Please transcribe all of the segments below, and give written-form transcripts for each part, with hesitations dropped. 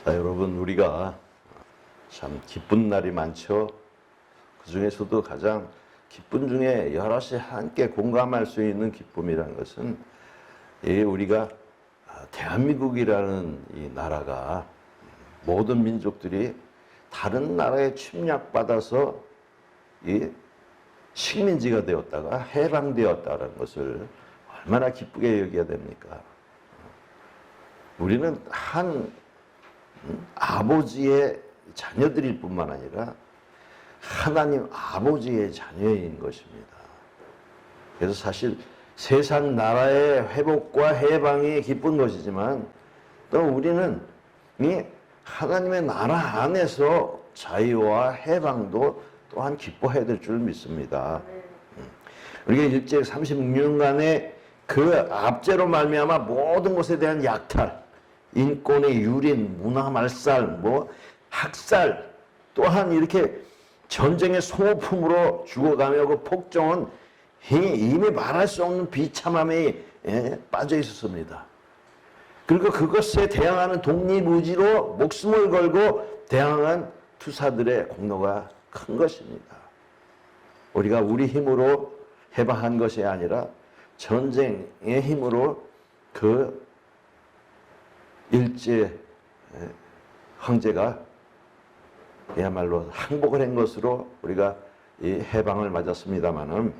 자, 여러분, 우리가 참 기쁜 날이 많죠. 그 중에서도 가장 기쁨 중에 여럿이 함께 공감할 수 있는 기쁨이라는 것은 우리가 대한민국이라는 이 나라가 모든 민족들이 다른 나라에 침략받아서 이 식민지가 되었다가 해방되었다는 것을 얼마나 기쁘게 여겨야 됩니까? 우리는 한 아버지의 자녀들일 뿐만 아니라 하나님 아버지의 자녀인 것입니다. 그래서 사실 세상 나라의 회복과 해방이 기쁜 것이지만 또 우리는 이 하나님의 나라 안에서 자유와 해방도 또한 기뻐해야 될 줄 믿습니다. 우리가 일제 36년간의 그 압제로 말미암아 모든 것에 대한 약탈, 인권의 유린, 문화 말살, 학살, 또한 이렇게 전쟁의 소모품으로 죽어가며 그 폭정은 이미 말할 수 없는 비참함에 빠져 있었습니다. 그리고 그것에 대항하는 독립의지로 목숨을 걸고 대항한 투사들의 공로가 큰 것입니다. 우리가 우리 힘으로 해방한 것이 아니라 전쟁의 힘으로 그 일제 황제가 그야말로 항복을 한 것으로 우리가 이 해방을 맞았습니다마는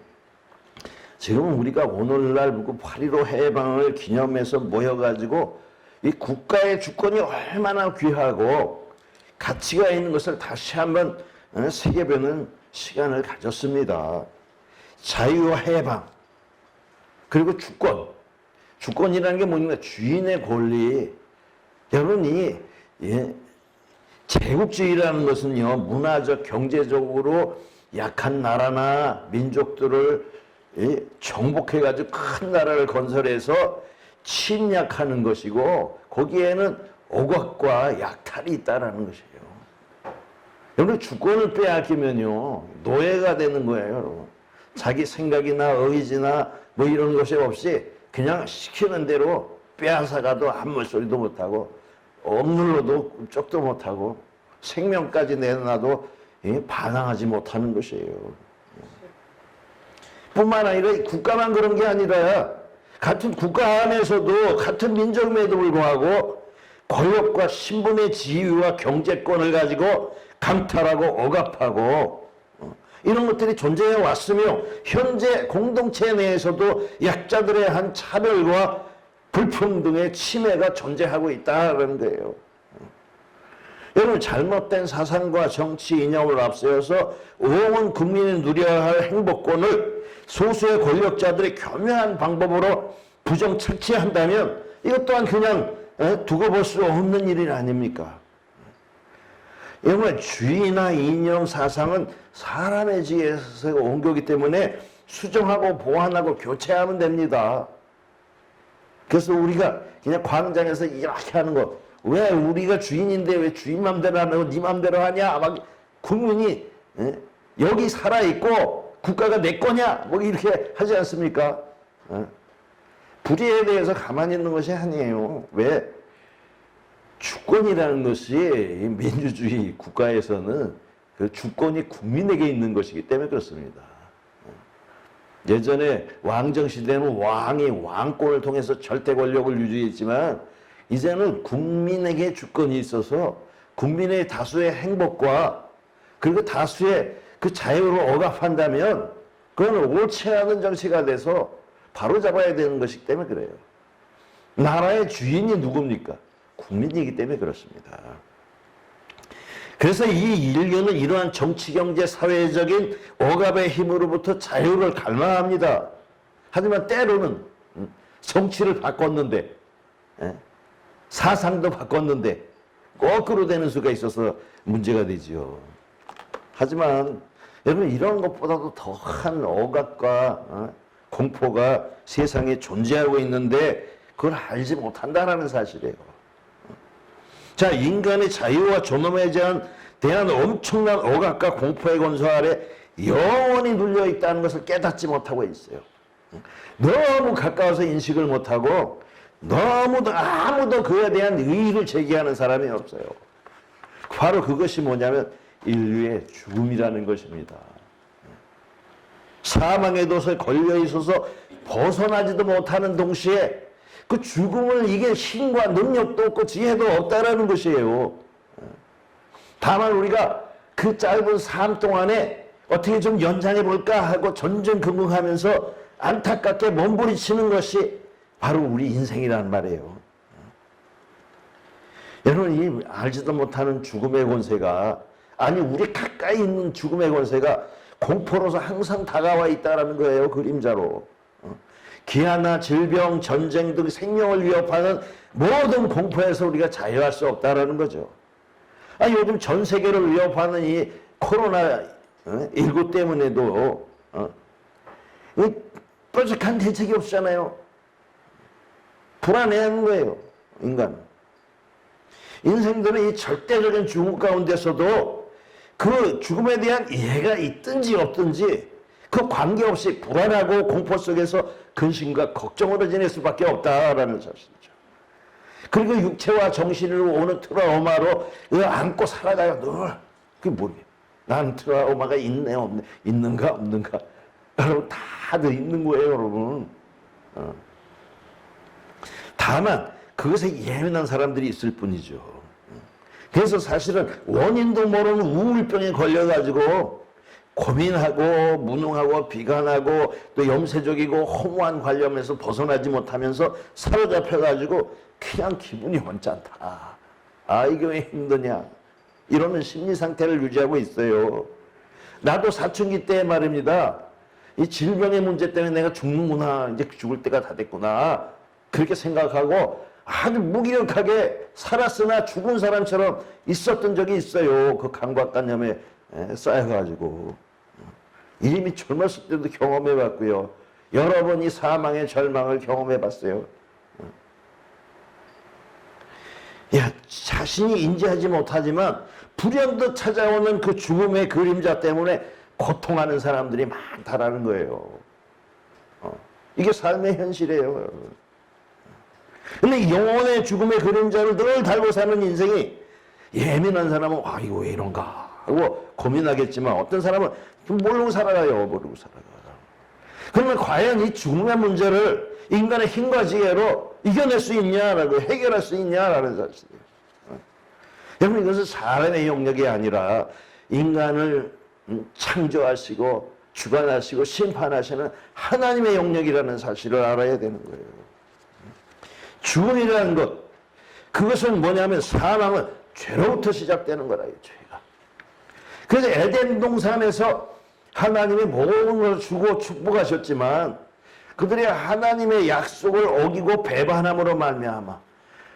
지금 우리가 오늘날 8.15 해방을 기념해서 모여가지고 이 국가의 주권이 얼마나 귀하고 가치가 있는 것을 다시 한번 새겨보는 시간을 가졌습니다. 자유와 해방, 그리고 주권. 주권이라는 게 뭡니까? 주인의 권리. 여러분, 제국주의라는 것은요, 문화적, 경제적으로 약한 나라나 민족들을 정복해가지고 큰 나라를 건설해서 침략하는 것이고, 거기에는 억압과 약탈이 있다라는 것이에요. 여러분, 주권을 빼앗기면요, 노예가 되는 거예요, 여러분. 자기 생각이나 의지나 이런 것이 없이 그냥 시키는 대로 빼앗아가도 아무 소리도 못하고, 억눌러도 끔찍도 못하고, 생명까지 내놔도 반항하지 못하는 것이에요. 뿐만 아니라 국가만 그런 게 아니라 같은 국가 안에서도 같은 민족임에도 불구하고 권력과 신분의 지위와 경제권을 가지고 강탈하고 억압하고 이런 것들이 존재해 왔으며 현재 공동체 내에서도 약자들의 한 차별과 불평등의 침해가 존재하고 있다는 거예요. 여러분, 잘못된 사상과 정치 이념을 앞세워서 온 국민이 누려야 할 행복권을 소수의 권력자들의 교묘한 방법으로 부정착취한다면 이것 또한 그냥 두고 볼 수 없는 일이 아닙니까? 여러분, 주의나 이념 사상은 사람의 지혜에서 온 거기 때문에 수정하고 보완하고 교체하면 됩니다. 그래서 우리가 그냥 광장에서 이렇게 하는 거, 왜 우리가 주인인데 왜 주인 맘대로 안 하고 네 맘대로 하냐? 막 국민이 여기 살아있고 국가가 내 거냐? 이렇게 하지 않습니까? 불의에 대해서 가만히 있는 것이 아니에요. 왜? 주권이라는 것이 민주주의 국가에서는 그 주권이 국민에게 있는 것이기 때문에 그렇습니다. 예전에 왕정시대는 왕이 왕권을 통해서 절대 권력을 유지했지만 이제는 국민에게 주권이 있어서 국민의 다수의 행복과 그리고 다수의 그 자유를 억압한다면 그건 옳지 않은 정치가 돼서 바로잡아야 되는 것이기 때문에 그래요. 나라의 주인이 누굽니까? 국민이기 때문에 그렇습니다. 그래서 이 인류는 이러한 정치, 경제, 사회적인 억압의 힘으로부터 자유를 갈망합니다. 하지만 때로는 정치를 바꿨는데 사상도 바꿨는데 거꾸로 되는 수가 있어서 문제가 되죠. 하지만 여러분, 이런 것보다도 더한 억압과 공포가 세상에 존재하고 있는데 그걸 알지 못한다라는 사실이에요. 자, 인간의 자유와 존엄에 대한 엄청난 억압과 공포의 권세 아래 영원히 눌려 있다는 것을 깨닫지 못하고 있어요. 너무 가까워서 인식을 못하고 너무도 아무도 그에 대한 의의를 제기하는 사람이 없어요. 바로 그것이 뭐냐면 인류의 죽음이라는 것입니다. 사망의 덫에 걸려 있어서 벗어나지도 못하는 동시에 그 죽음을 이길 힘과 능력도 없고 지혜도 없다라는 것이에요. 다만 우리가 그 짧은 삶 동안에 어떻게 좀 연장해 볼까 하고 전전긍긍하면서 안타깝게 몸부림치는 것이 바로 우리 인생이란 말이에요. 여러분, 이 알지도 못하는 죽음의 권세가, 아니 우리 가까이 있는 죽음의 권세가 공포로서 항상 다가와 있다는 거예요. 그림자로. 기아나 질병, 전쟁 등 생명을 위협하는 모든 공포에서 우리가 자유할 수 없다는 거죠. 요즘 전 세계를 위협하는 이 코로나19 때문에도 뾰족한 대책이 없잖아요. 불안해하는 거예요, 인간. 인생들은 이 절대적인 죽음 가운데서도 그 죽음에 대한 이해가 있든지 없든지 그 관계없이 불안하고 공포 속에서 근심과 걱정으로 지낼 수밖에 없다라는 사실이죠. 그리고 육체와 정신으로 오는 트라우마로 안고 살아가요, 늘. 그게 뭐예요? 난 트라우마가 있네, 없네, 있는가, 없는가. 여러분, 다들 있는 거예요, 여러분. 다만, 그것에 예민한 사람들이 있을 뿐이죠. 그래서 사실은 원인도 모르는 우울병에 걸려가지고 고민하고 무능하고 비관하고 또 염세적이고 허무한 관념에서 벗어나지 못하면서 사로잡혀가지고 그냥 기분이 언짢다. 이게 왜 힘드냐. 이러는 심리 상태를 유지하고 있어요. 나도 사춘기 때 말입니다. 이 질병의 문제 때문에 내가 죽는구나. 이제 죽을 때가 다 됐구나. 그렇게 생각하고 아주 무기력하게 살았으나 죽은 사람처럼 있었던 적이 있어요. 그 강박관념에 쌓여가지고. 이미 젊었을 때도 경험해봤고요. 여러 번 이 사망의 절망을 경험해봤어요. 자신이 인지하지 못하지만 불현듯 찾아오는 그 죽음의 그림자 때문에 고통하는 사람들이 많다라는 거예요. 이게 삶의 현실이에요. 근데 영혼의 죽음의 그림자를 늘 달고 사는 인생이, 예민한 사람은 이거 왜 이런가 하고 고민하겠지만 어떤 사람은 모르고 살아가요. 모르고 살아가요. 그러면 과연 이 죽음의 문제를 인간의 힘과 지혜로 이겨낼 수 있냐라고, 해결할 수 있냐라는 사실이에요. 여러분, 이것은 사람의 영역이 아니라 인간을 창조하시고 주관하시고 심판하시는 하나님의 영역이라는 사실을 알아야 되는 거예요. 죽음이라는 것, 그것은 뭐냐면 사망은 죄로부터 시작되는 거라, 죄가. 그래서 에덴 동산에서 하나님이 모든 걸 주고 축복하셨지만 그들이 하나님의 약속을 어기고 배반함으로 말미암아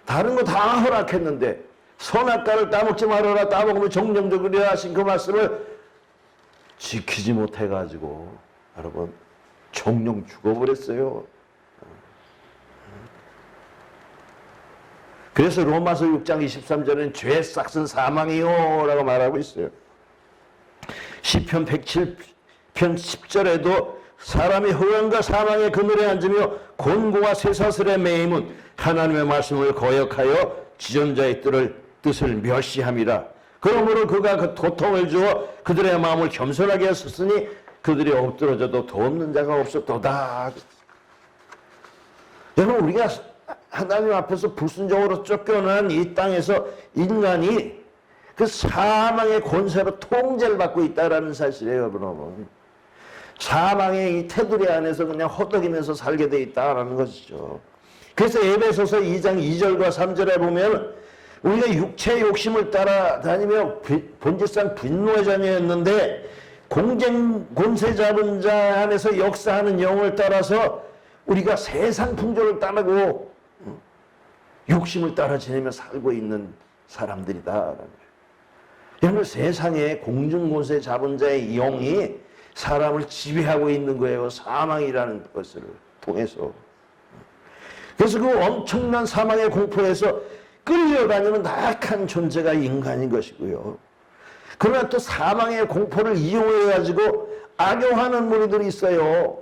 다른 거 다 허락했는데 선악과를 따먹지 말아라, 따먹으면 정령적이라 하신 그 말씀을 지키지 못해가지고 여러분 정령 죽어버렸어요. 그래서 로마서 6장 23절에는 죄 싹은 사망이요 라고 말하고 있어요. 시편 107편 10절에도 사람이 허영과 사망의 그늘에 앉으며 곤고와 쇠사슬에 매임은 하나님의 말씀을 거역하여 지존자의 뜻을 멸시함이라. 그러므로 그가 그 고통을 주어 그들의 마음을 겸손하게 하셨으니 그들이 엎드러져도 도없는 자가 없었도다. 여러분, 우리가 하나님 앞에서 불순종으로 쫓겨난 이 땅에서 인간이 그 사망의 권세로 통제를 받고 있다는 사실이에요, 여러분. 사망의 이 테두리 안에서 그냥 허덕이면서 살게 돼 있다는 것이죠. 그래서 에베소서 2장 2절과 3절에 보면 우리가 육체의 욕심을 따라다니며 본질상 분노의 자녀였는데 권세 잡은 자 안에서 역사하는 영을 따라서 우리가 세상 풍조를 따르고 욕심을 따라 지내며 살고 있는 사람들이다. 여러분, 세상에 공중권세 잡은 자의 영이 사람을 지배하고 있는 거예요. 사망이라는 것을 통해서. 그래서 그 엄청난 사망의 공포에서 끌려다니는 나약한 존재가 인간인 것이고요. 그러나 또 사망의 공포를 이용해가지고 악용하는 무리들이 있어요.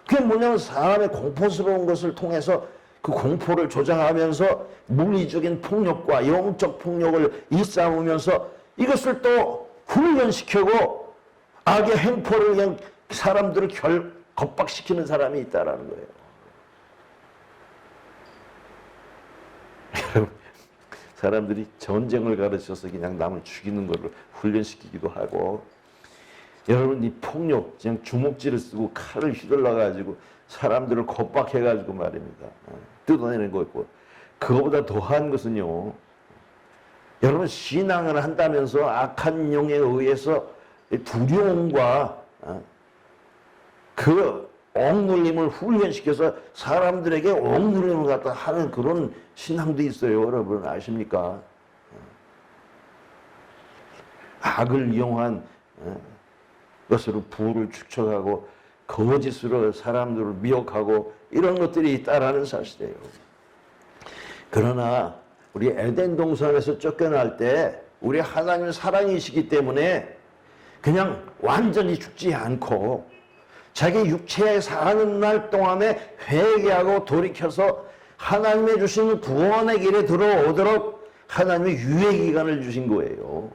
그게 뭐냐면 사람의 공포스러운 것을 통해서 그 공포를 조장하면서 물리적인 폭력과 영적 폭력을 일삼으면서 이것을 또 훈련시키고 악의 행포를 그냥 사람들을 겁박시키는 사람이 있다라는 거예요. 여러분, 사람들이 전쟁을 가르쳐서 그냥 남을 죽이는 것을 훈련시키기도 하고, 여러분 이 폭력, 그냥 주먹질을 쓰고 칼을 휘둘러가지고 사람들을 겁박해가지고 말입니다. 뜯어내는 거 있고, 그거보다 더한 것은요, 여러분 신앙을 한다면서 악한 영에 의해서 두려움과 그 억눌림을 훈련시켜서 사람들에게 억눌림을 갖다 하는 그런 신앙도 있어요. 여러분 아십니까? 악을 이용한 것으로 부를 축적하고 거짓으로 사람들을 미혹하고 이런 것들이 있다라는 사실이에요. 그러나 우리 에덴 동산에서 쫓겨날 때 우리 하나님은 사랑이시기 때문에 그냥 완전히 죽지 않고 자기 육체에 사는 날 동안에 회개하고 돌이켜서 하나님의 주시는 구원의 길에 들어오도록 하나님의 유예 기간을 주신 거예요.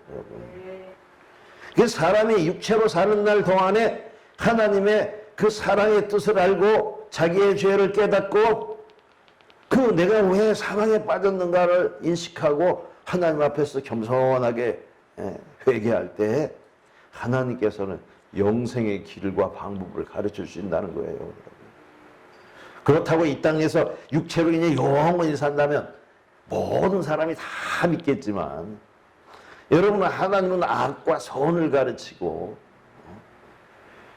그 사람이 육체로 사는 날 동안에 하나님의 그 사랑의 뜻을 알고 자기의 죄를 깨닫고 그 내가 왜 사망에 빠졌는가를 인식하고 하나님 앞에서 겸손하게 회개할 때 하나님께서는 영생의 길과 방법을 가르쳐 주신다는 거예요. 그렇다고 이 땅에서 육체로 인해 영원히 산다면 모든 사람이 다 믿겠지만 여러분은 하나님은 악과 선을 가르치고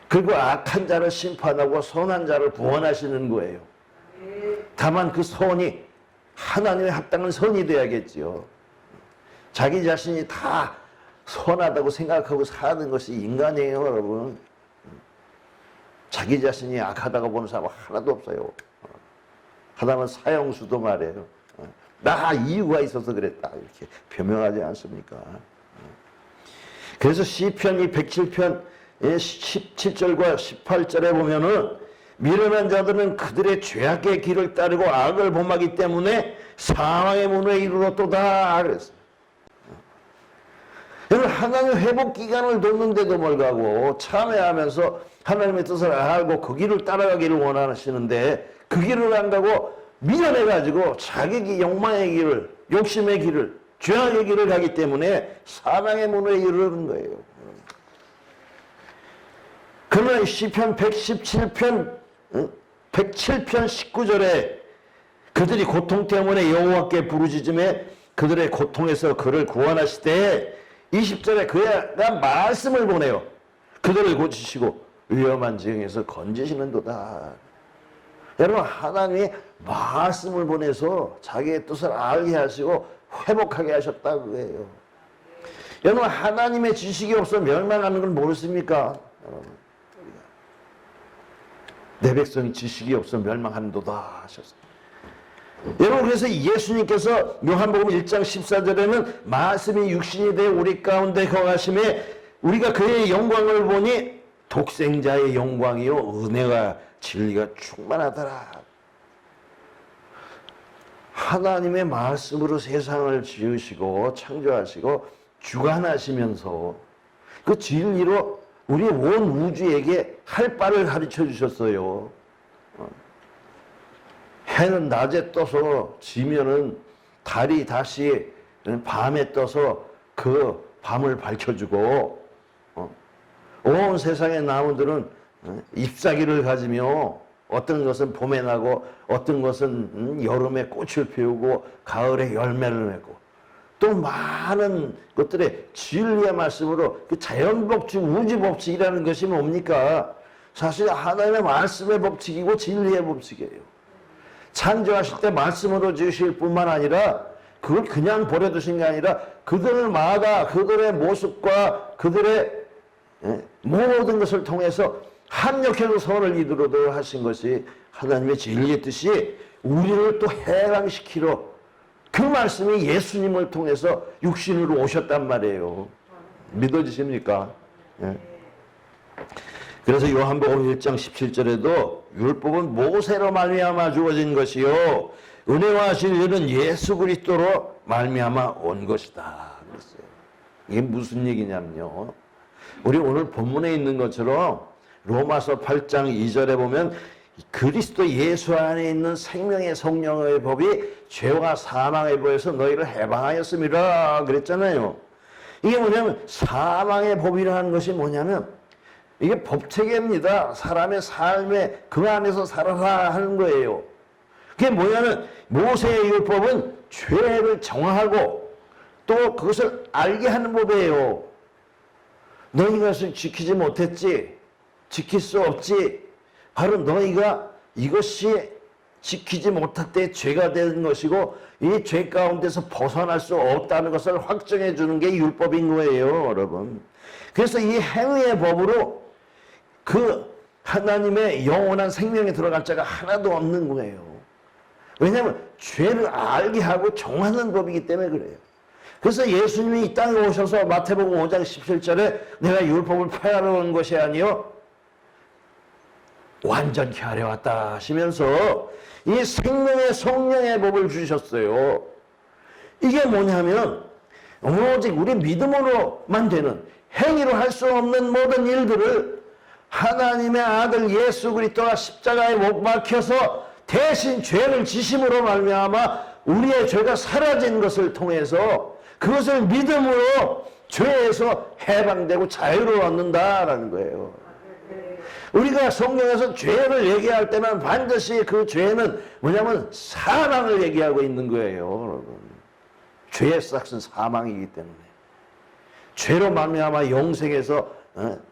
그리고 악한 자를 심판하고 선한 자를 구원하시는 거예요. 다만 그 선이 하나님의 합당한 선이 돼야겠지요. 자기 자신이 다 선하다고 생각하고 사는 것이 인간이에요, 여러분. 자기 자신이 악하다고 보는 사람은 하나도 없어요. 하다만 사형수도 말해요. 나 이유가 있어서 그랬다 이렇게 변명하지 않습니까? 그래서 시편 이 107편 17절과 18절에 보면은 미련한 자들은 그들의 죄악의 길을 따르고 악을 범하기 때문에 사망의 문에 이르렀도다 그랬어요. 여러분 하나님의 회복 기간을 뒀는데도 불구하고 참회하면서 하나님의 뜻을 알고 그 길을 따라가기를 원하시는데 그 길을 안 가고 미련해가지고 자기 욕망의 길을, 욕심의 길을, 죄악의 길을 가기 때문에 사망의 문에 이르는 거예요. 그러나 시편 117편 19절에 그들이 고통 때문에 여호와께 부르짖음에 그들의 고통에서 그를 구원하시되 20절에 그가 말씀을 보내요. 그들을 고치시고 위험한 지경에서 건지시는도다. 여러분 하나님이 말씀을 보내서 자기의 뜻을 알게 하시고 회복하게 하셨다 그거예요. 여러분 하나님의 지식이 없어 멸망하는 걸 모르십니까? 내 백성이 지식이 없어 멸망하는도다 하셨어요. 여러분 그래서 예수님께서 요한복음 1장 14절에는 말씀이 육신이 되어 우리 가운데 거하심에 우리가 그의 영광을 보니 독생자의 영광이요 은혜와 진리가 충만하더라. 하나님의 말씀으로 세상을 지으시고 창조하시고 주관하시면서 그 진리로 우리 온 우주에게 할 바를 가르쳐 주셨어요. 해는 낮에 떠서 지면은 달이 다시 밤에 떠서 그 밤을 밝혀주고 온 세상의 나무들은 잎사귀를 가지며 어떤 것은 봄에 나고 어떤 것은 여름에 꽃을 피우고 가을에 열매를 맺고 또 많은 것들의 진리의 말씀으로 그 자연법칙, 우주법칙이라는 것이 뭡니까? 사실 하나님의 말씀의 법칙이고 진리의 법칙이에요. 창조하실 때 말씀으로 지으실 뿐만 아니라 그걸 그냥 버려두신 게 아니라 그들마다 그들의 모습과 그들의 모든 것을 통해서 합력해서 선을 이루도록 하신 것이 하나님의 진리의 뜻이 우리를 또 해방시키러 그 말씀이 예수님을 통해서 육신으로 오셨단 말이에요. 믿어지십니까? 예. 그래서 요한복음 1장 17절에도 율법은 모세로 말미암아 주어진 것이요 은혜와 진리는 예수 그리스도로 말미암아 온 것이다 그랬어요. 이게 무슨 얘기냐면요, 우리 오늘 본문에 있는 것처럼 로마서 8장 2절에 보면 그리스도 예수 안에 있는 생명의 성령의 법이 죄와 사망의 법에서 너희를 해방하였습니다 그랬잖아요. 이게 뭐냐면 사망의 법이라는 것이 뭐냐면 이게 법체계입니다. 사람의 삶에 그 안에서 살아라 하는 거예요. 그게 뭐냐면 모세의 율법은 죄를 정하고 또 그것을 알게 하는 법이에요. 너희가 그것을 지키지 못했지, 지킬 수 없지, 바로 너희가 이것이 지키지 못할 때 죄가 되는 것이고 이 죄 가운데서 벗어날 수 없다는 것을 확정해 주는 게 율법인 거예요, 여러분. 그래서 이 행위의 법으로 그 하나님의 영원한 생명에 들어갈 자가 하나도 없는 거예요. 왜냐하면 죄를 알게 하고 정하는 법이기 때문에 그래요. 그래서 예수님이 이 땅에 오셔서 마태복음 5장 17절에 내가 율법을 폐하러 온 것이 아니요 완전히 하려 왔다 하시면서 이 생명의 성령의 법을 주셨어요. 이게 뭐냐면 오직 우리 믿음으로만 되는, 행위로 할 수 없는 모든 일들을 하나님의 아들 예수 그리스도가 십자가에 못 박혀서 대신 죄를 지심으로 말미암아 우리의 죄가 사라진 것을 통해서 그것을 믿음으로 죄에서 해방되고 자유를 얻는다라는 거예요. 우리가 성경에서 죄를 얘기할 때는 반드시 그 죄는 뭐냐면 사망을 얘기하고 있는 거예요, 여러분. 죄의 싹은 사망이기 때문에 죄로 말미암아 영생에서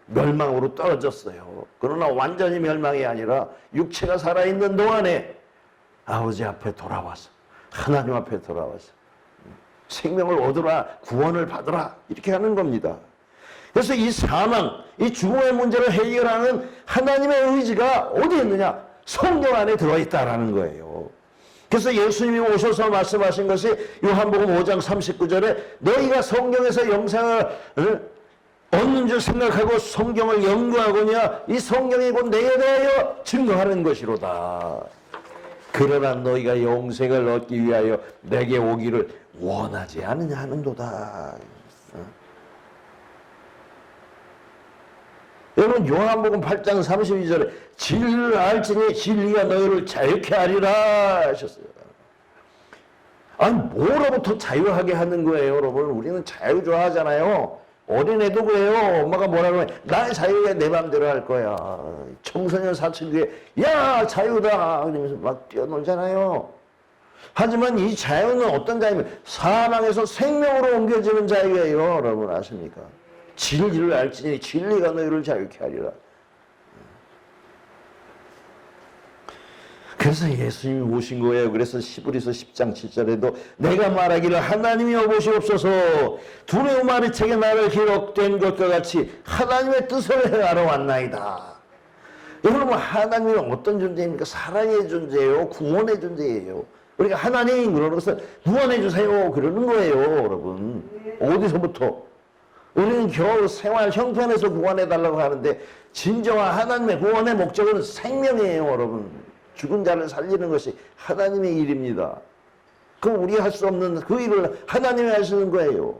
멸망으로 떨어졌어요. 그러나 완전히 멸망이 아니라 육체가 살아있는 동안에 아버지 앞에 돌아와서 하나님 앞에 돌아와서 생명을 얻으라, 구원을 받으라, 이렇게 하는 겁니다. 그래서 이 사망, 이 죽음의 문제를 해결하는 하나님의 의지가 어디 있느냐? 성경 안에 들어있다라는 거예요. 그래서 예수님이 오셔서 말씀하신 것이 요한복음 5장 39절에 너희가 성경에서 영생을 얻는 줄 생각하고 성경을 연구하거냐 이 성경이 곧 내게 대하여 증거하는 것이로다. 그러나 너희가 영생을 얻기 위하여 내게 오기를 원하지 않느냐 하는도다. 여러분 요한복음 8장 32절에 진리를 알지니 진리가 너희를 자유케 하리라 하셨어요. 아니 뭐로부터 자유하게 하는 거예요, 여러분? 우리는 자유 좋아하잖아요. 어린애도 그래요. 엄마가 뭐라고 하면 나의 자유에 내 맘대로 할 거야. 청소년 사춘기에 야 자유다 그러면서 막 뛰어놀잖아요. 하지만 이 자유는 어떤 자유냐면 사망에서 생명으로 옮겨지는 자유예요. 여러분 아십니까? 진리를 알지니 진리가 너희를 자유케 하리라. 그래서 예수님이 오신 거예요. 그래서 히브리서 10장 7절에도 내가 말하기를 하나님이 오보시옵소서 두려움 아래 책에 나를 기록된 것과 같이 하나님의 뜻을 행하러 왔나이다. 여러분 하나님은 어떤 존재입니까? 사랑의 존재예요. 구원의 존재예요. 그러니까 하나님 그러는 것은 구원해 주세요 그러는 거예요, 여러분. 어디서부터? 우리는 겨우 생활 형편에서 구원해달라고 하는데 진정한 하나님의 구원의 목적은 생명이에요, 여러분. 죽은 자를 살리는 것이 하나님의 일입니다. 그 우리 할 수 없는 그 일을 하나님이 하시는 거예요.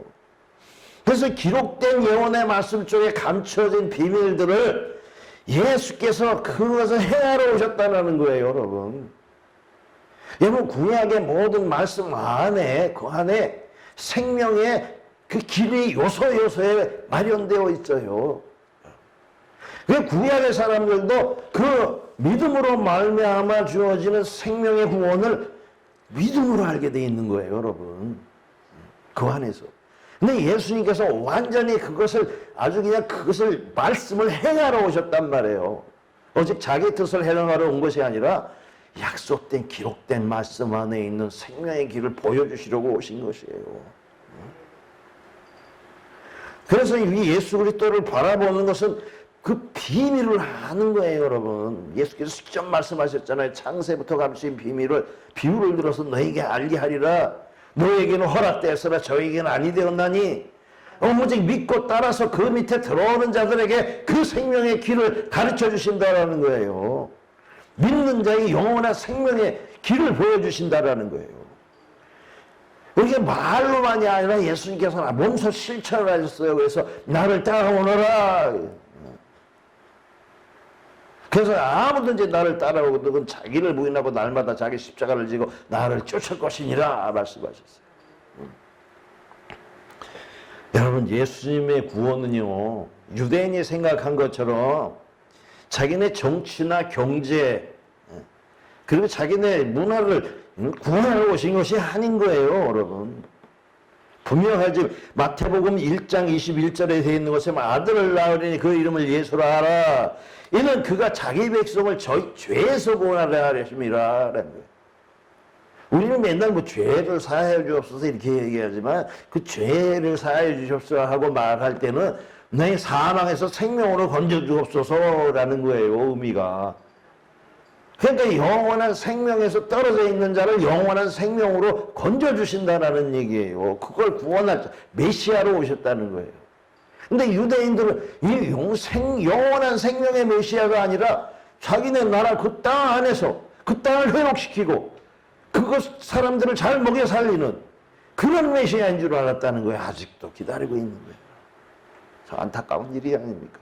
그래서 기록된 예언의 말씀 속에 감춰진 비밀들을 예수께서 그것을 행하러 오셨다는 거예요, 여러분. 여러분 구약의 모든 말씀 안에 그 안에 생명의 그 길이 요소요소에 마련되어 있어요. 그 구약의 사람들도 그 믿음으로 말미암아 주어지는 생명의 구원을 믿음으로 알게 돼 있는 거예요, 여러분. 그 안에서. 근데 예수님께서 완전히 그것을 아주 그냥 그것을 말씀을 행하러 오셨단 말이에요. 오직 자기 뜻을 행하러 온 것이 아니라 약속된 기록된 말씀 안에 있는 생명의 길을 보여주시려고 오신 것이에요. 그래서 이 예수 그리스도를 바라보는 것은 그 비밀을 아는 거예요, 여러분. 예수께서 직접 말씀하셨잖아요. 창세부터 감추인 비밀을 비유를 들어서 너에게 알게 하리라. 너에게는 허락되었으나 저에게는 아니 되었나니 오직 믿고 따라서 그 밑에 들어오는 자들에게 그 생명의 길을 가르쳐 주신다라는 거예요. 믿는 자의 영원한 생명의 길을 보여주신다라는 거예요. 이게 말로만이 아니라 예수님께서는 몸소 실천을 하셨어요. 그래서 나를 따라오너라. 그래서 아무든지 나를 따라오거든 자기를 부인하고 날마다 자기 십자가를 지고 나를 쫓을 것이니라 말씀하셨어요. 여러분, 예수님의 구원은요, 유대인이 생각한 것처럼 자기네 정치나 경제 그리고 자기네 문화를 구원하러 오신 것이 아닌 거예요, 여러분. 분명하지. 마태복음 1장 21절에 되어 있는 것에 아들을 낳으리니 그 이름을 예수라 하라. 이는 그가 자기 백성을 저희 죄에서 구원하려 하심이라. 우리는 맨날 뭐 죄를 사하여 주옵소서 이렇게 얘기하지만 그 죄를 사하여 주옵소서 하고 말할 때는 내 사망에서 생명으로 건져 주옵소서라는 거예요, 의미가. 그러니까 영원한 생명에서 떨어져 있는 자를 영원한 생명으로 건져 주신다라는 얘기예요. 그걸 구원할 메시아로 오셨다는 거예요. 근데 유대인들은 이 영원한 생명의 메시아가 아니라 자기네 나라 그 땅 안에서 그 땅을 회복시키고 그것 사람들을 잘 먹여 살리는 그런 메시아인 줄 알았다는 거예요. 아직도 기다리고 있는 거예요. 안타까운 일이 아닙니까?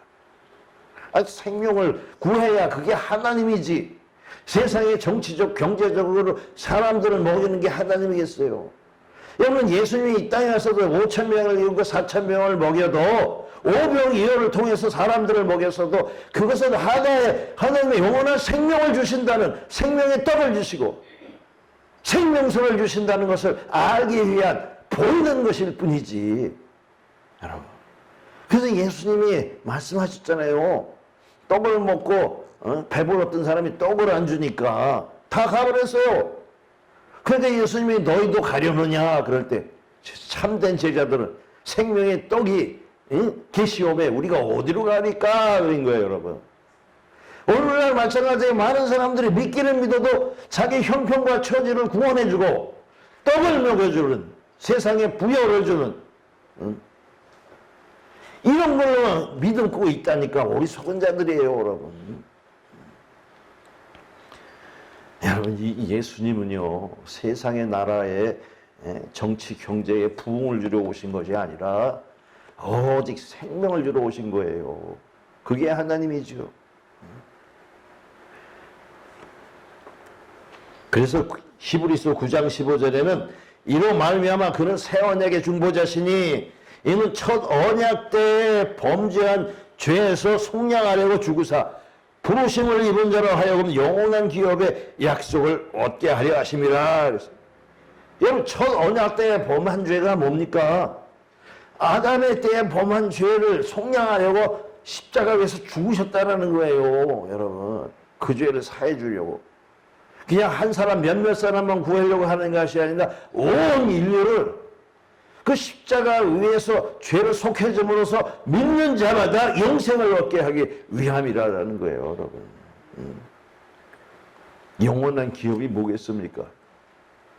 생명을 구해야 그게 하나님이지. 세상의 정치적, 경제적으로 사람들을 먹이는 게 하나님이겠어요. 여러분, 예수님이 이 땅에 와서도 5,000명을 이루고 4,000명을 먹여도 오병이어를 통해서 사람들을 먹였어도 그것은 하나님의 영원한 생명을 주신다는 생명의 떡을 주시고 생명수를 주신다는 것을 알기 위한 보이는 것일 뿐이지. 여러분, 그래서 예수님이 말씀하셨잖아요. 떡을 먹고 배불렀던 사람이 떡을 안 주니까 다 가버렸어요. 그런데 예수님이 너희도 가려느냐 그럴 때 참된 제자들은 생명의 떡이 계시오매 우리가 어디로 가니까 그런 거예요, 여러분. 오늘날 마찬가지에 많은 사람들이 믿기는 믿어도 자기 형편과 처지를 구원해주고 떡을 먹여주는, 세상에 부여를 주는 이런 걸로 믿음 꾸고 있다니까 어리석은 자들이에요, 여러분. 여러분, 이 예수님은요, 세상의 나라에 정치, 경제에 부흥을 주러 오신 것이 아니라 오직 생명을 주러 오신 거예요. 그게 하나님이죠. 그래서 히브리서 9장 15절에는 이로 말미암아 그는 새 언약의 중보자시니 이는 첫 언약 때에 범죄한 죄에서 속량하려고 죽으사 부르심을 입은 자로 하여금 영원한 기업의 약속을 얻게 하려 하심이라. 여러분, 첫 언약 때에 범한 죄가 뭡니까? 아담의 때에 범한 죄를 속량하려고 십자가 위에서 죽으셨다는 거예요, 여러분. 그 죄를 사해 주려고. 그냥 한 사람, 몇몇 사람만 구하려고 하는 것이 아니라 온 인류를 그 십자가 위에서 죄를 속해줌으로써 믿는 자마다 영생을 얻게 하기 위함이라는 거예요, 여러분. 영원한 기업이 뭐겠습니까?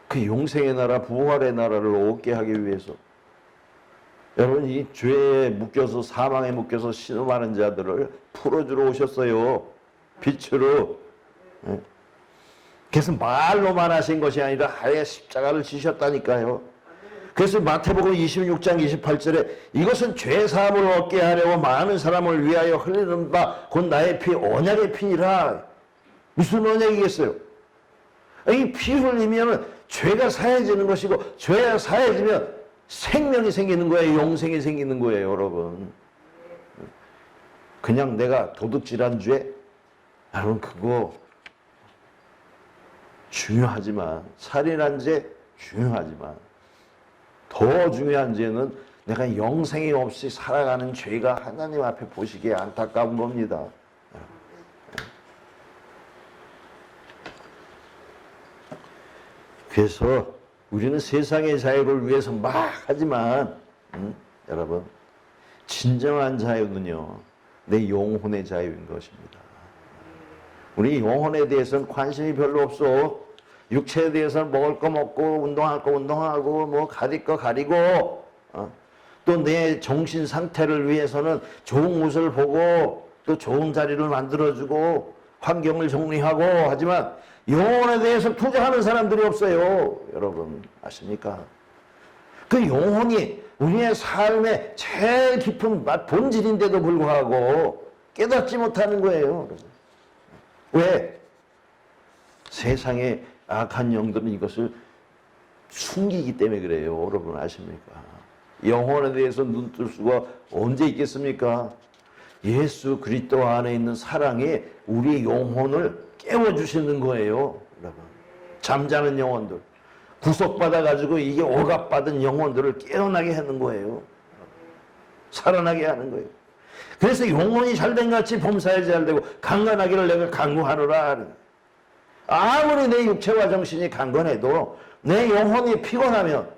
그 영생의 나라, 부활의 나라를 얻게 하기 위해서. 여러분, 이 죄에 묶여서 사망에 묶여서 신음하는 자들을 풀어주러 오셨어요. 빛으로. 그래서 말로만 하신 것이 아니라 아예 십자가를 지셨다니까요. 그래서 마태복음 26장 28절에 이것은 죄사함을 얻게 하려고 많은 사람을 위하여 흘리는 바 곧 나의 피, 언약의 피니라. 무슨 언약이겠어요? 이 피 흘리면 죄가 사해지는 것이고 죄가 사해지면 생명이 생기는 거예요. 영생이 생기는 거예요, 여러분. 그냥 내가 도둑질한 죄? 여러분, 그거 중요하지만, 살인한 죄 중요하지만 더 중요한 죄는 내가 영생이 없이 살아가는 죄가 하나님 앞에 보시기에 안타까운 겁니다. 그래서 우리는 세상의 자유를 위해서 막 하지만 여러분, 진정한 자유는요, 내 영혼의 자유인 것입니다. 우리 영혼에 대해서는 관심이 별로 없어. 육체에 대해서는 먹을 거 먹고 운동할 거 운동하고 뭐 가릴 거 가리고 또 내 정신 상태를 위해서는 좋은 옷을 보고 또 좋은 자리를 만들어주고 환경을 정리하고 하지만 영혼에 대해서 투자하는 사람들이 없어요. 여러분 아십니까? 그 영혼이 우리의 삶의 제일 깊은 본질인데도 불구하고 깨닫지 못하는 거예요. 왜? 세상의 악한 영들은 이것을 숨기기 때문에 그래요. 여러분 아십니까? 영혼에 대해서 눈 뜰 수가 언제 있겠습니까? 예수 그리스도 안에 있는 사랑이 우리 영혼을 깨워주시는 거예요. 여러분. 잠자는 영혼들. 구속받아가지고 이게 억압받은 영혼들을 깨어나게 하는 거예요. 살아나게 하는 거예요. 그래서 영혼이 잘된 같이 범사에 잘되고 강건하기를 내가 강구하노라. 아무리 내 육체와 정신이 강건해도 내 영혼이 피곤하면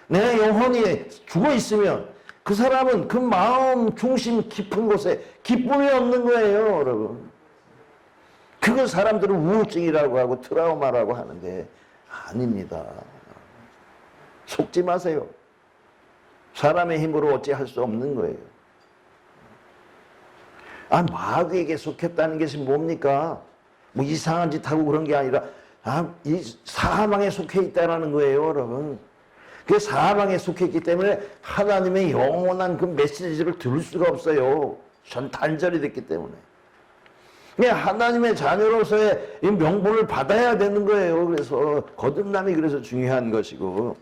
내 영혼이 죽어 있으면 그 사람은 그 마음 중심 깊은 곳에 기쁨이 없는 거예요. 여러분. 그걸 사람들은 우울증이라고 하고 트라우마라고 하는데 아닙니다. 속지 마세요. 사람의 힘으로 어찌할 수 없는 거예요. 마귀에게 속했다는 것이 뭡니까? 뭐 이상한 짓 하고 그런 게 아니라 이 사망에 속해 있다라는 거예요, 여러분. 그 사망에 속했기 때문에 하나님의 영원한 그 메시지를 들을 수가 없어요. 전 단절이 됐기 때문에. 하나님의 자녀로서의 이 명분을 받아야 되는 거예요. 그래서 거듭남이 그래서 중요한 것이고.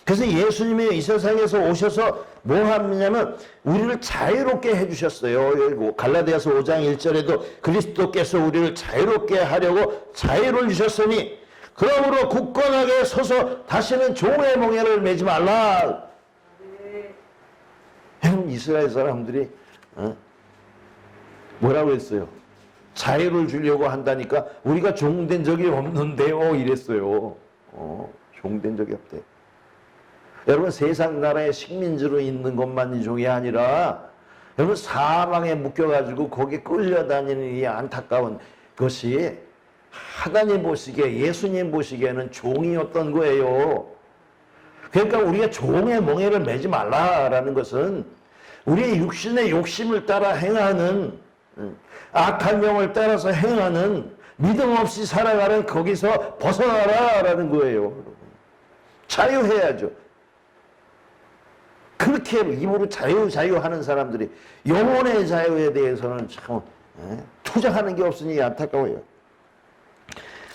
그래서 예수님이 이 세상에서 오셔서 뭐 하느냐면 우리를 자유롭게 해주셨어요. 갈라디아서 5장 1절에도 그리스도께서 우리를 자유롭게 하려고 자유를 주셨으니 그러므로 굳건하게 서서 다시는 종의 멍에를 매지 말라. 여러분 이스라엘 사람들이 뭐라고 했어요? 자유를 주려고 한다니까 우리가 종된 적이 없는데요 이랬어요. 종된 적이 없대. 여러분 세상 나라의 식민지로 있는 것만이 종이 아니라 여러분 사망에 묶여가지고 거기에 끌려다니는 이 안타까운 것이 하나님 보시기에 예수님 보시기에는 종이었던 거예요. 그러니까 우리가 종의 멍에를 매지 말라라는 것은 우리의 육신의 욕심을 따라 행하는 악한 영을 따라서 행하는 믿음 없이 살아가는 거기서 벗어나라라는 거예요. 자유해야죠. 그렇게 입으로 자유 하는 사람들이 영혼의 자유에 대해서는 참 투자하는 게 없으니 안타까워요.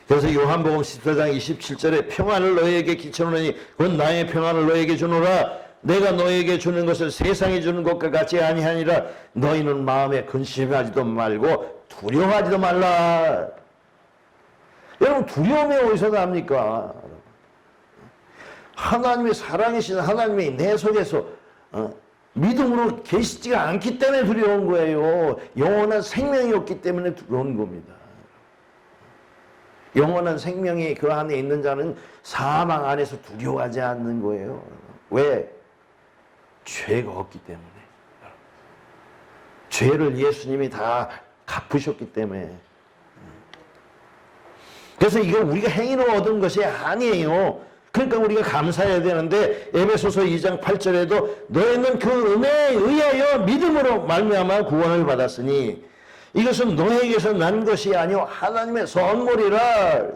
그래서 요한복음 14장 27절에 평안을 너희에게 끼쳐노니 그건 나의 평안을 너희에게 주노라. 내가 너희에게 주는 것을 세상이 주는 것과 같이 아니하니라. 너희는 마음에 근심하지도 말고 두려워하지도 말라. 여러분 두려움이 어디서 납니까? 하나님의 사랑이신 하나님이 내 속에서 믿음으로 계시지가 않기 때문에 두려운 거예요. 영원한 생명이 없기 때문에 두려운 겁니다. 영원한 생명이 그 안에 있는 자는 사망 안에서 두려워하지 않는 거예요. 왜? 죄가 없기 때문에. 죄를 예수님이 다 갚으셨기 때문에. 그래서 이거 우리가 행위로 얻은 것이 아니에요. 그러니까 우리가 감사해야 되는데 에베소서 2장 8절에도 너희는 그 은혜에 의하여 믿음으로 말미암아 구원을 받았으니 이것은 너에게서 난 것이 아니오 하나님의 선물이라.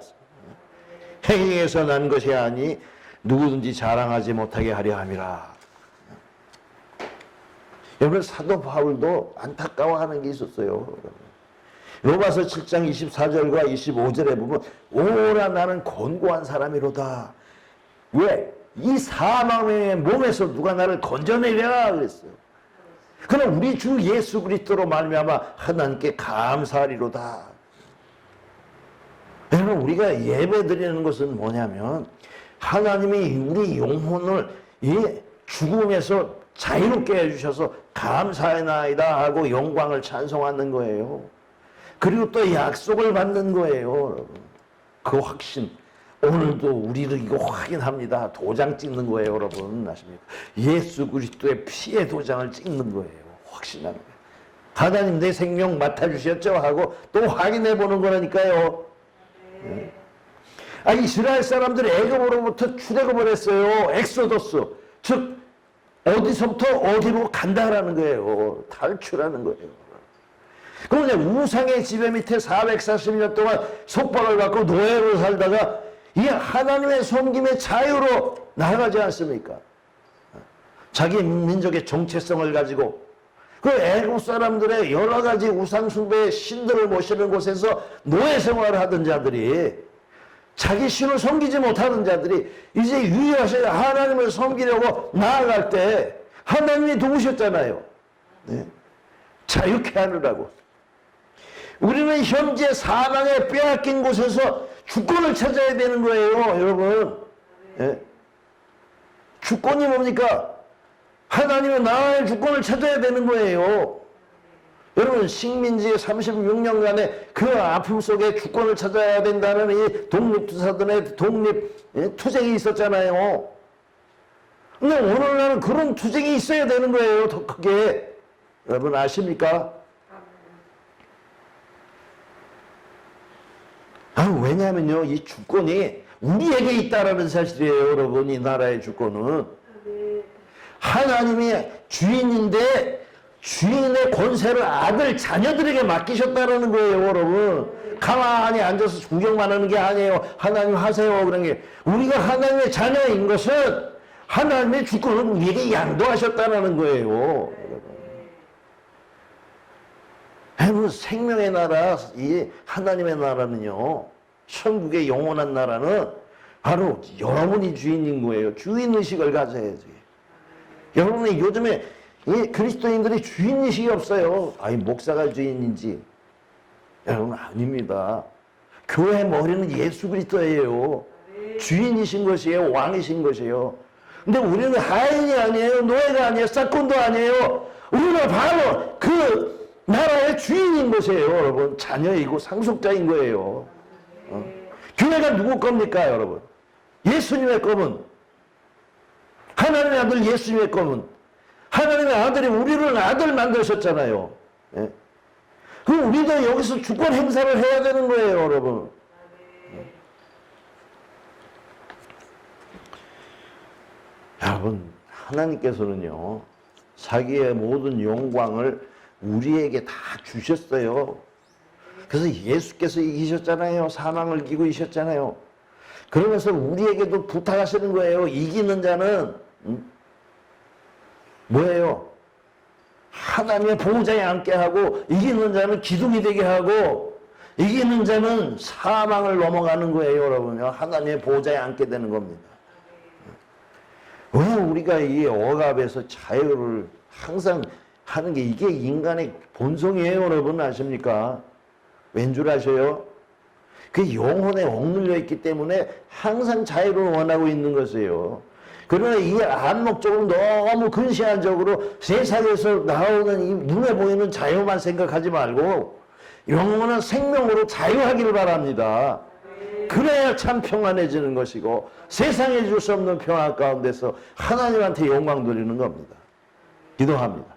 행위에서 난 것이 아니 누구든지 자랑하지 못하게 하려 함이라. 여러분 사도 바울도 안타까워하는 게 있었어요. 로마서 7장 24절과 25절에 보면 오라 나는 권고한 사람이로다. 왜? 이 사망의 몸에서 누가 나를 건져내랴 그랬어요. 그럼 우리 주 예수 그리스도로 말미암아 하나님께 감사하리로다. 여러분 우리가 예배드리는 것은 뭐냐면 하나님이 우리 영혼을 이 죽음에서 자유롭게 해주셔서 감사하나이다 하고 영광을 찬송하는 거예요. 그리고 또 약속을 받는 거예요. 그 확신. 오늘도 우리를 이거 확인합니다. 도장 찍는 거예요, 여러분. 아십니까? 예수 그리스도의 피의 도장을 찍는 거예요. 확신합니다. 하나님 내 생명 맡아주셨죠? 하고 또 확인해 보는 거라니까요. 네. 이스라엘 사람들이 애굽으로부터 출애굽을 했어요. 엑소더스. 즉 어디서부터 어디로 간다라는 거예요. 탈출하는 거예요. 그런데 우상의 지배 밑에 440년 동안 속박을 받고 노예로 살다가 이 하나님의 섬김의 자유로 나아가지 않습니까? 자기 민족의 정체성을 가지고 그 애국 사람들의 여러 가지 우상 숭배의 신들을 모시는 곳에서 노예 생활을 하던 자들이, 자기 신을 섬기지 못하는 자들이 이제 유일하신 하나님을 섬기려고 나아갈 때 하나님이 도우셨잖아요. 네. 자유케 하느라고. 우리는 현재 사망에 빼앗긴 곳에서 주권을 찾아야 되는 거예요, 여러분. 네. 주권이 뭡니까? 하나님의 나라의 주권을 찾아야 되는 거예요. 여러분, 식민지 36년간의 그 아픔 속에 주권을 찾아야 된다는 이 독립투사들의 독립투쟁이 있었잖아요. 근데 오늘날은 그런 투쟁이 있어야 되는 거예요, 더 크게. 여러분 아십니까? 왜냐하면요, 이 주권이 우리에게 있다라는 사실이에요, 여러분. 이 나라의 주권은 하나님이 주인인데 주인의 권세를 아들 자녀들에게 맡기셨다라는 거예요, 여러분. 가만히 앉아서 구경만 하는 게 아니에요. 하나님 하세요 그런 게. 우리가 하나님의 자녀인 것은 하나님의 주권을 우리에게 양도하셨다는 거예요, 여러분. 생명의 나라, 이 하나님의 나라는요, 천국의 영원한 나라는 바로 여러분이 주인인 거예요. 주인의식을 가져야지. 여러분이 요즘에 이 그리스도인들이 주인의식이 없어요. 아니, 목사가 주인인지. 여러분, 아닙니다. 교회 머리는 예수 그리스도예요. 주인이신 것이에요. 왕이신 것이에요. 근데 우리는 하인이 아니에요. 노예가 아니에요. 싹군도 아니에요. 우리는 바로 그 나라의 주인인 것이에요, 여러분. 자녀이고 상속자인 거예요. 교회가 누구 겁니까, 여러분? 예수님의 겁은. 하나님의 아들 예수님의 겁은. 하나님의 아들이 우리를 아들 만드셨잖아요. 예? 그럼 우리도 여기서 주권 행사를 해야 되는 거예요, 여러분. 여러분, 하나님께서는요, 자기의 모든 영광을 우리에게 다 주셨어요. 그래서 예수께서 이기셨잖아요. 사망을 이기고 이셨잖아요. 그러면서 우리에게도 부탁하시는 거예요. 이기는 자는 뭐예요? 하나님의 보호자에 앉게 하고, 이기는 자는 기둥이 되게 하고, 이기는 자는 사망을 넘어가는 거예요, 여러분. 하나님의 보호자에 앉게 되는 겁니다. 왜 우리가 이 억압에서 자유를 항상 하는 게 이게 인간의 본성이에요, 여러분. 아십니까? 왠 줄 아셔요? 그 영혼에 억눌려 있기 때문에 항상 자유를 원하고 있는 것이에요. 그러나 이 안목적으로 너무 근시안적으로 세상에서 나오는 이 눈에 보이는 자유만 생각하지 말고 영원한 생명으로 자유하기를 바랍니다. 그래야 참 평안해지는 것이고 세상에 줄 수 없는 평안 가운데서 하나님한테 영광 돌리는 겁니다. 기도합니다.